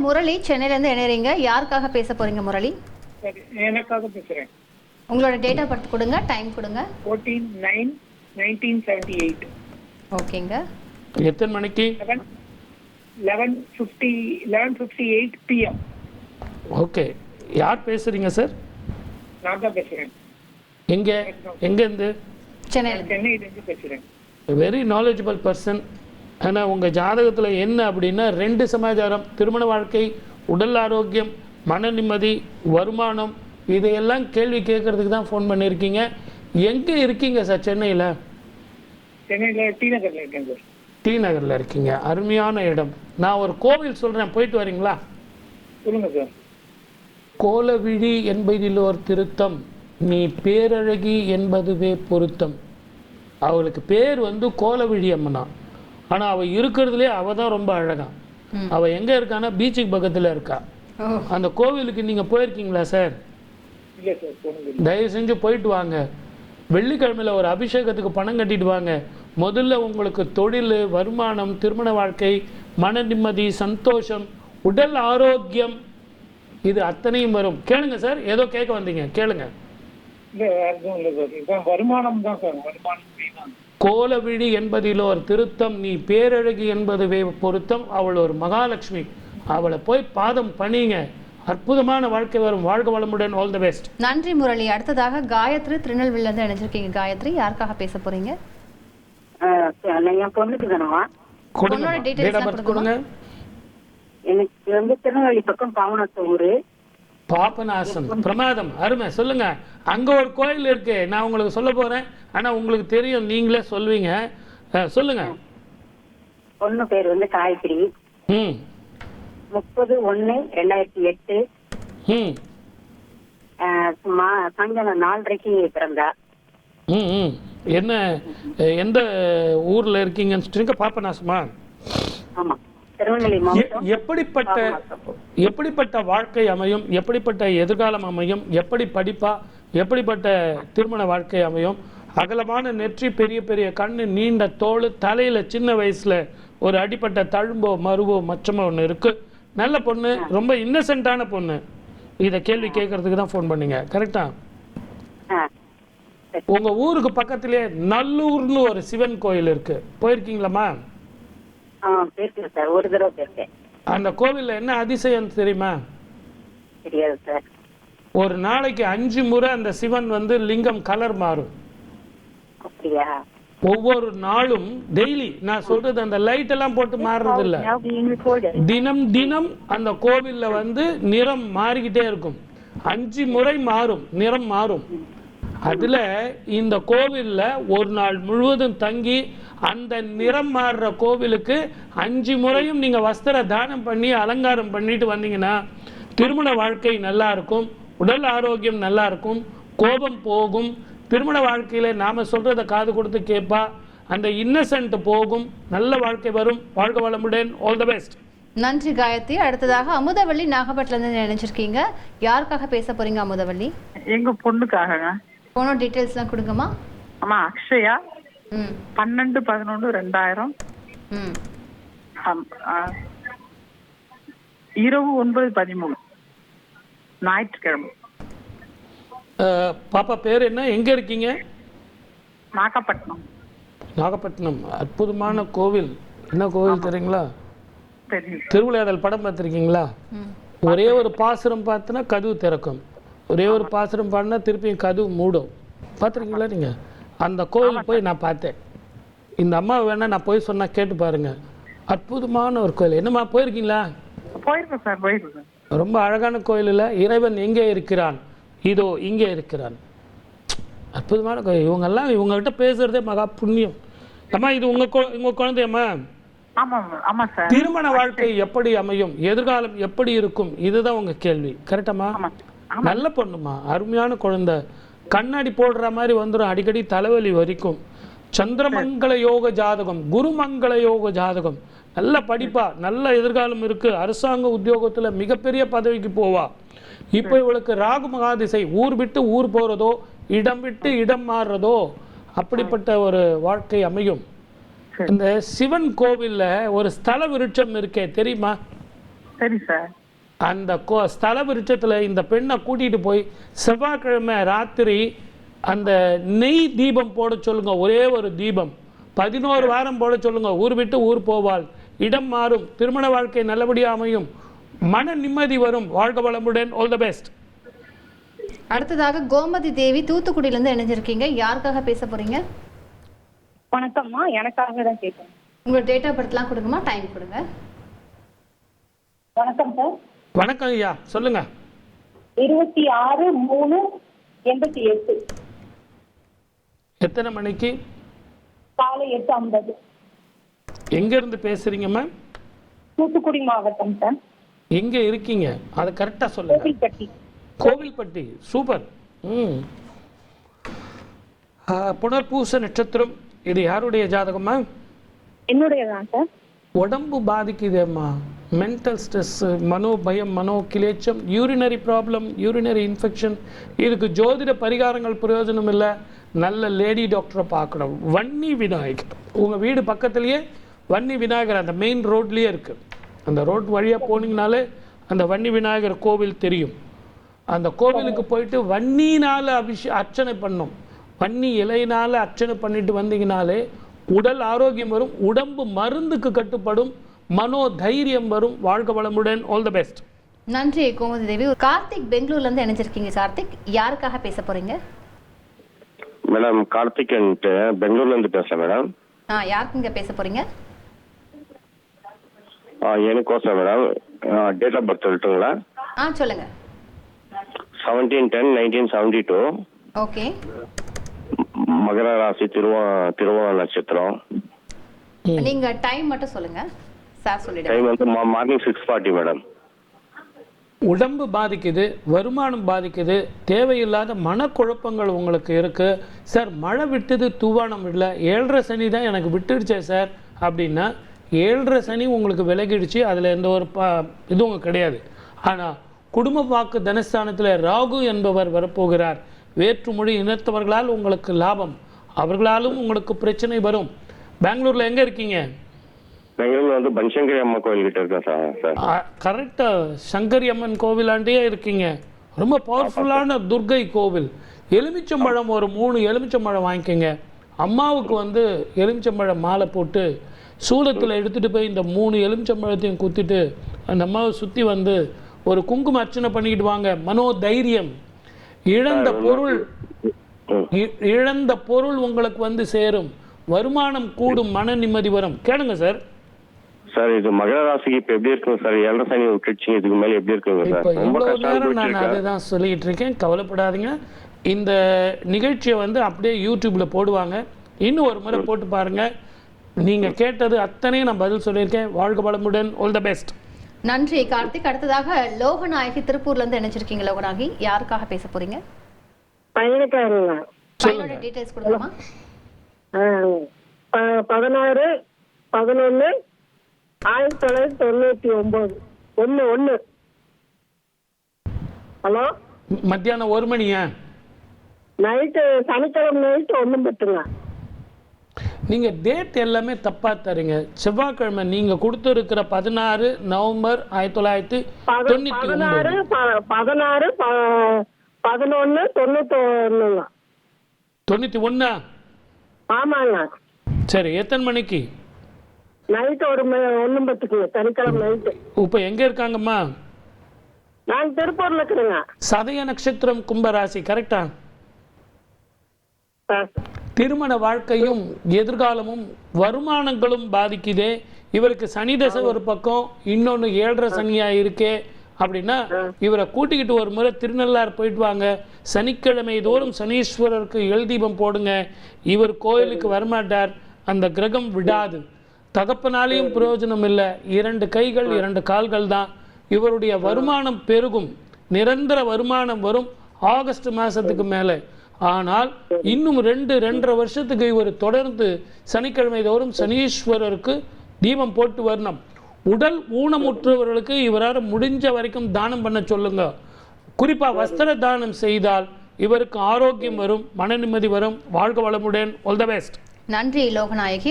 முரளி சென்னையிலேருந்து இணையறீங்க. யாருக்காக பேச போறீங்க முரளி? சரி, எனக்காக பேசுறேன். உங்களோட டேட் ஆஃப் பர்த் கொடுங்க, டைம் கொடுங்க. 14/9/1978. ஓகேங்க. எத்தனை மணிக்கு? 11:58 PM. ஓகே. யார் பேசுறீங்க சார்? நான் தான் பேசுறேன். எங்கேருந்து? சென்னையிலேருந்து பேசுறேன். Very knowledgeable person. ஆனால் உங்கள் ஜாதகத்தில் என்ன அப்படின்னா 2 சமாச்சாரம்: திருமண வாழ்க்கை, உடல் ஆரோக்கியம், மன நிம்மதி, வருமானம், இதையெல்லாம் கேள்வி கேட்கறதுக்கு தான் ஃபோன் பண்ணியிருக்கீங்க. எங்கே இருக்கீங்க சார்? சென்னையில் டி நகரில் இருக்கேன் சார். டி நகரில் இருக்கீங்க. அருமையான இடம். நான் ஒரு கோவில் சொல்கிறேன், போயிட்டு வரீங்களா? சொல்லுங்க சார். கோலவிழி என்பதில் ஒரு திருத்தம், நீ பேரழகி என்பதுவே பொருத்தம். அவளுக்கு பேர் வந்து கோலவிழி அம்மனா, ஆனால் அவள் இருக்கிறதுலே அவள் தான் ரொம்ப அழகா. அவள் எங்கே இருக்கான்னா பீச்சுக்கு பக்கத்தில் இருக்கா. அந்த கோவிலுக்கு நீங்கள் போயிருக்கீங்களா சார்? இல்லை சார், போனது. தயவு செஞ்சு போயிட்டு வாங்க. வெள்ளிக்கிழமையில் ஒரு அபிஷேகத்துக்கு பணம் கட்டிட்டு வாங்க. முதல்ல உங்களுக்கு தொழில், வருமானம், திருமண வாழ்க்கை, மன நிம்மதி, சந்தோஷம், உடல் ஆரோக்கியம், இது அத்தனையும் வரும். கேளுங்க சார், ஏதோ கேட்க வந்தீங்க, கேளுங்க. இல்லை, அதுவும் இல்லை சார். இப்போ வருமானம் தான் சார். வருமானம் தான். கோலவிழி என்பதில் ஒரு திருத்தம், நீ பேரழகி என்பதுவே பொருத்தம். அவள் ஒரு மகாலட்சுமி. அவளை போய் பாதம் பணிங்க, அற்புதமான வாழ்க்கை வரும். வாழ்க வளமுடன். All the best. நன்றி முரளி. அடுத்ததாக காயத்ரி திருநெல்வேலியிலேருந்து இணைஞ்சிருக்கீங்க. காயத்ரி, யாருக்காக பேச போறீங்க? என் பொண்ணுக்கு தானவா? கொடுங்க, டேட் ஆஃப் பர்த் கொடுங்க. எனக்கு வந்து திருநெல்வேலி பக்கம் பாவனத்தூர். பாபநாசம். பிரமாதம், அருமை. சொல்லுங்க. அங்க ஒரு கோயில் இருக்கு, நான் உங்களுக்கு சொல்ல போறேன். ஆனா உங்களுக்கு தெரியும், நீங்களே சொல்வீங்க. சொல்லுங்க. பொண்ணு பேர் வந்து காயத்ரி. 30/1/2008 சாயங்காலம் 4:30 பிறந்தா. என்ன, எந்த ஊர்ல இருக்கீங்கன்னு சொல்றீங்க? பாபநாசமா? ஆமா, திருநெல்வேலி மாவட்டம். எப்படிப்பட்ட வாழ்க்கை அமையும்? எப்படிப்பட்ட எதிர்காலம் அமையும்? எப்படி படிப்பா? எப்படிப்பட்ட திருமண வாழ்க்கை அமையும்? அகலமான நெற்றி, பெரிய பெரிய கண்ணு, நீண்ட தோல், தலையில சின்ன வயசுல ஒரு அடிப்பட்ட தழும்போ மருவோ மச்சமோ ஒன்று இருக்கு. நல்ல பொண்ணு, ரொம்ப இன்னசென்ட்டான பொண்ணு. இதை கேள்வி கேட்கறதுக்கு தான் ஃபோன் பண்ணீங்க, கரெக்டா? உங்க ஊருக்கு பக்கத்திலே நல்லூர்னு ஒரு சிவன் கோயில் இருக்கு, போயிருக்கீங்களாமா? ஒரு தடவை போயிருக்கேன். அந்த கோவில்ல என்ன அதிசயம் தெரியுமா? தெரியாது சார். ஒரு நாளைக்கு 5 முறை அந்த சிவன் வந்து லிங்கம் கலர் மாறும். அப்படியா? ஒவ்வொரு நாளும் டெய்லி. நான் சொல்றது அந்த லைட் எல்லாம் போட்டு மாறுறது இல்ல, தினம் தினம் அந்த கோவில்ல வந்து நிறம் மாறிக்கிட்டே இருக்கும். 5 முறை மாறும், நிறம் மாறும். அதுல இந்த கோவில்ல ஒரு நாள் முழுவதும் தங்கி அந்த நிறம் மாறுற கோவிலுக்கு 5 முறையும் நீங்க வஸ்திர தானம் பண்ணி அலங்காரம் பண்ணிட்டு வந்தீங்கன்னா திருமண வாழ்க்கை நல்லா இருக்கும், உடல் ஆரோக்கியம் நல்லா இருக்கும், கோபம் போகும், திருமண வாழ்க்கையில நாம சொல்றத காது கொடுத்து கேட்பா, அந்த இன்னசென்ட் போகும், நல்ல வாழ்க்கை வரும். வாழ்க வளமுடன். All the best. நன்றி காயத்ரி. அடுத்ததாக அமுதவள்ளி நாகப்பட்டினத்துல நினைச்சிருக்கீங்க. யாருக்காக பேச போறீங்க அமுதவள்ளி? எங்க பொண்ணுக்காக. போனோட டீடைல்ஸ்லாம் கொடுங்கம்மா. ஆமா, அக்ஷயா. 12/11/2000. இரவு 9:13 ஞாயிற்றுக்கிழமை. பாப்பா பேர் என்ன? எங்க இருக்கீங்க? நாகப்பட்டினம். நாகப்பட்டினம். அற்புதமான கோவில். என்ன கோவில் தெரியுங்களா? திருவிளையாடல் படம் பார்த்துருக்கீங்களா? ஒரே ஒரு பாசுரம் பார்த்தினா கதவு திறக்கும், ஒரே ஒரு பாசுரம் பாடினா திருப்பியும் கதவு மூடும். பார்த்துருக்கீங்களா நீங்க? அந்த கோவில் போய் நான் பார்த்தேன். இந்த அம்மா வேணா நான் போய் சொன்னா கேட்டு பாருங்க. அற்புதமான ஒரு கோயில். என்னம்மா, போயிருக்கீங்களா? போயிருக்கேன் சார், போயிருக்கேன். ரொம்ப அழகான கோயிலில் இறைவன் எங்கே இருக்கிறான்? இதோ இங்கே இருக்கிறான். அற்புதமான கோயில். இவங்கெல்லாம் இவங்ககிட்ட பேசுறதே மகா புண்ணியம். அம்மா, இது உங்க குழந்தையம்மா? திருமண வாழ்க்கை எப்படி அமையும்? எதிர்காலம் எப்படி இருக்கும்? இதுதான் உங்க கேள்வி, கரெக்டாமா? நல்ல பொண்ணுமா, அருமையான குழந்தை. கண்ணாடி போடுற மாதிரி வந்துடும், அடிக்கடி தலைவலி வரைக்கும். சந்திரமங்கள யோக ஜாதகம், குருமங்கள யோக ஜாதகம். நல்ல படிப்பா, நல்ல எதிர்காலம் இருக்கு. அரசாங்க உத்தியோகத்துல மிகப்பெரிய பதவிக்கு போவா. இப்போ இவளுக்கு ராகு மகாதிசை, ஊர் விட்டு ஊர் போறதோ, இடம் விட்டு இடம் மாறுறதோ, அப்படிப்பட்ட ஒரு வாழ்க்கை அமையும். இந்த சிவன் கோவில்ல ஒரு ஸ்தல விருட்சம் இருக்கே, தெரியுமா? சரி சார். அந்த ஸ்தல விருட்சத்தில் இந்த பெண்ணை கூட்டிகிட்டு போய் செவ்வாய்க்கிழமை ராத்திரி அந்த நெய் தீபம் போட சொல்லுங்க. ஒரே ஒரு தீபம் 11 வாரம் போட சொல்லுங்க. ஊர் விட்டு ஊர் போவாள், இடம் மாறும், திருமண வாழ்க்கை நல்லபடியாக அமையும், மன நிம்மதி வரும். வாழ்க வளமுடன். All the best. அடுத்ததாக கோமதி தேவி தூத்துக்குடியிலேருந்து இணைஞ்சிருக்கீங்க. யாருக்காக பேச போறீங்க? வணக்கம்மா, எனக்காக தான் கேட்கணும். உங்களோட டேட் ஆஃப் பர்த்லாம் கொடுங்கம்மா, டைம் கொடுங்க. வணக்கம் சார். வணக்கம் ஐயா, சொல்லுங்க. 26/3/88 எத்தனை மணிக்கு? காலை 8:50. எங்கேருந்து பேசுறீங்கம்மா? தூத்துக்குடி மாவட்டம் சார். எங்கே இருக்கீங்க அதை கரெக்டாக சொல்லுங்க. கோவில்பட்டி. கோவில்பட்டி, சூப்பர். புனர்பூச நட்சத்திரம். இது யாருடைய ஜாதகமா? என்னுடையதான் சார். உடம்பு பாதிக்குதேம்மா. மென்டல் ஸ்ட்ரெஸ், மனோ பயம், மனோ கிளேச்சம், யூரினரி ப்ராப்ளம், யூரினரி இன்ஃபெக்ஷன். இதுக்கு ஜோதிட பரிகாரங்கள் பிரயோஜனம் இல்லை. நல்ல லேடி டாக்டரை பார்க்கணும். வன்னி விநாயகர் உங்கள் வீடு பக்கத்துலேயே வன்னி விநாயகர் அந்த மெயின் ரோட்லேயே இருக்குது. அந்த ரோட் வழியாக போனீங்கனாலே அந்த வன்னி விநாயகர் கோவில் தெரியும். அந்த கோவிலுக்கு போயிட்டு வன்னினால் அர்ச்சனை பண்ணும். வன்னி இலையினால் அர்ச்சனை பண்ணிட்டு வந்தீங்கனாலே உடல் ஆரோக்கியம் வரும், உடம்பு மருந்துக்கு கட்டுப்படும், மனோ தைரியம் வரும். வாழ்க வளமுடன். All the best. நன்றி கோமதி தேவி. கார்த்திக் பெங்களூர்லேருந்து இணைஞ்சிருக்கீங்க. கார்த்திக், யாருக்காக பேச போறீங்க? மேடம் கார்த்திக் பெங்களூர்லேருந்து பேசுகிறேன் மேடம். யாருக்குங்க பேச போறீங்க? எனக்கோசம் மேடம். டேட் ஆஃப் பர்த் சொல்லட்டுங்களா? சொல்லுங்க. 17/10/1972. ஓகே. மகர ராசி, திருவோண நட்சத்திரம். நீங்க டைம் மட்டும் சொல்லுங்க சார். சொல்லிடுங்க. டைம் வந்து மார்னிங் 6:40 மேடம். உடம்பு பாதிக்குது, வருமானம் பாதிக்குது, தேவையில்லாத மனக்குழப்பங்கள் உங்களுக்கு இருக்குது. சார் மழை விட்டுது, தூவானம் இல்லை, 7.5 சனி தான் எனக்கு விட்டுடுச்சே சார் அப்படின்னா 7.5 சனி உங்களுக்கு விலகிடுச்சு. அதில் எந்த ஒரு இதுவும் கிடையாது. ஆனால் குடும்ப வாக்கு தனஸ்தானத்தில் ராகு என்பவர் வரப்போகிறார். வேற்றுமொழி இனத்தவர்களால் உங்களுக்கு லாபம், அவர்களாலும் உங்களுக்கு பிரச்சனை வரும். பெங்களூரில் எங்கே இருக்கீங்க? பெங்களூர்ல வந்து பன்சங்கரி அம்மா கோவில் கிட்ட இருக்கேன் சார். கரெக்டாக சங்கரி அம்மன் கோவிலாண்டே இருக்கீங்க. ரொம்ப பவர்ஃபுல்லான துர்கை கோவில். எலுமிச்சம்பழம் ஒரு 3 எலுமிச்சம்பழம் வாங்கிக்கோங்க. அம்மாவுக்கு வந்து எலுமிச்சம்பழம் மாலை போட்டு சூலத்தில் எடுத்துகிட்டு போய் இந்த 3 எலுமிச்சம்பழத்தையும் குத்திட்டு அந்த அம்மாவை சுற்றி வந்து ஒரு குங்கும அர்ச்சனை பண்ணிக்கிட்டு வாங்க. மனோ தைரியம். இழந்த பொருள் உங்களுக்கு வந்து சேரும், வருமானம் கூடும், மன நிம்மதி வரும். கேளுங்க சார். சார் இது மகர ராசிக்கு இப்போ எப்படி இருக்குங்க சார்? 7.5 சனி விட்டுடுச்சு, இதுக்கு மேலே எப்படி இருக்குங்க சார்? இப்போ இவ்வளோ நேரம் நான் அதை தான் சொல்லிக்கிட்டு இருக்கேன். கவலைப்படாதீங்க. இந்த நிகழ்ச்சியை வந்து அப்படியே யூடியூப்பில் போடுவாங்க. இன்னும் ஒரு முறை போட்டு பாருங்கள். நீங்கள் கேட்டது அத்தனையும் நான் பதில் சொல்லியிருக்கேன். வாழ்க வளமுடன். All the best. நன்றி கார்த்திக். அடுத்ததாக லோகநாயகி திருப்பூர்லேருந்து இணைச்சிருக்கீங்க. லோகநாயகி, யாருக்காக பேச போறீங்க? பையனுக்காரங்க. பையனோட டீடைல்ஸ் கொடுக்கலாமா? 16/11/1999. 1 ஹலோ, மத்தியானம் 1 மணியா? நைட்டு சனிக்கிழமை நைட்டு 1:10. நீங்கள் டேட் எல்லாமே தப்பாக தரீங்க. செவ்வாய்க்கிழமை நீங்கள் கொடுத்துருக்கிற 16 நவம்பர் 1999. 16/11/91. 91. ஆமாங்க. சரி, எத்தனை மணிக்கு? நைட்டு 1:10, சனிக்கிழமை நைட்டு. இப்போ எங்கே இருக்காங்கம்மா? நான் திருப்பூர்ல இருக்கிறேங்க. சதய நட்சத்திரம், கும்பராசி. கரெக்டா? திருமண வாழ்க்கையும் எதிர்காலமும் வருமானங்களும் பாதிக்குதே. இவருக்கு சனி தசை ஒரு பக்கம், இன்னொன்று 7.5 சனியா இருக்கே அப்படின்னா இவரை கூட்டிக்கிட்டு ஒரு முறை திருநள்ளார் போயிட்டு வாங்க. சனிக்கிழமை தோறும் சனீஸ்வரருக்கு எல்தீபம் போடுங்க. இவர் கோயிலுக்கு வரமாட்டார், அந்த கிரகம் விடாது. தகப்பனாலேயும் பிரயோஜனம் இல்லை. 2 கைகள் 2 கால்கள் தான். இவருடைய வருமானம் பெருகும், நிரந்தர வருமானம் வரும் ஆகஸ்ட் மாதத்துக்கு மேலே. ஆனால் இன்னும் 2-2.5 வருஷத்துக்கு இவர் தொடர்ந்து சனிக்கிழமை தோறும் சனீஸ்வரருக்கு தீபம் போட்டு வரணும். உடல் ஊனமுற்றவர்களுக்கு இவரால் முடிஞ்ச வரைக்கும் தானம் பண்ண சொல்லுங்க. குறிப்பாக வஸ்திர தானம் செய்தால் இவருக்கு ஆரோக்கியம் வரும், மன நிம்மதி வரும். வாழ்க வளமுடன். All the best. நன்றி லோகநாயகி.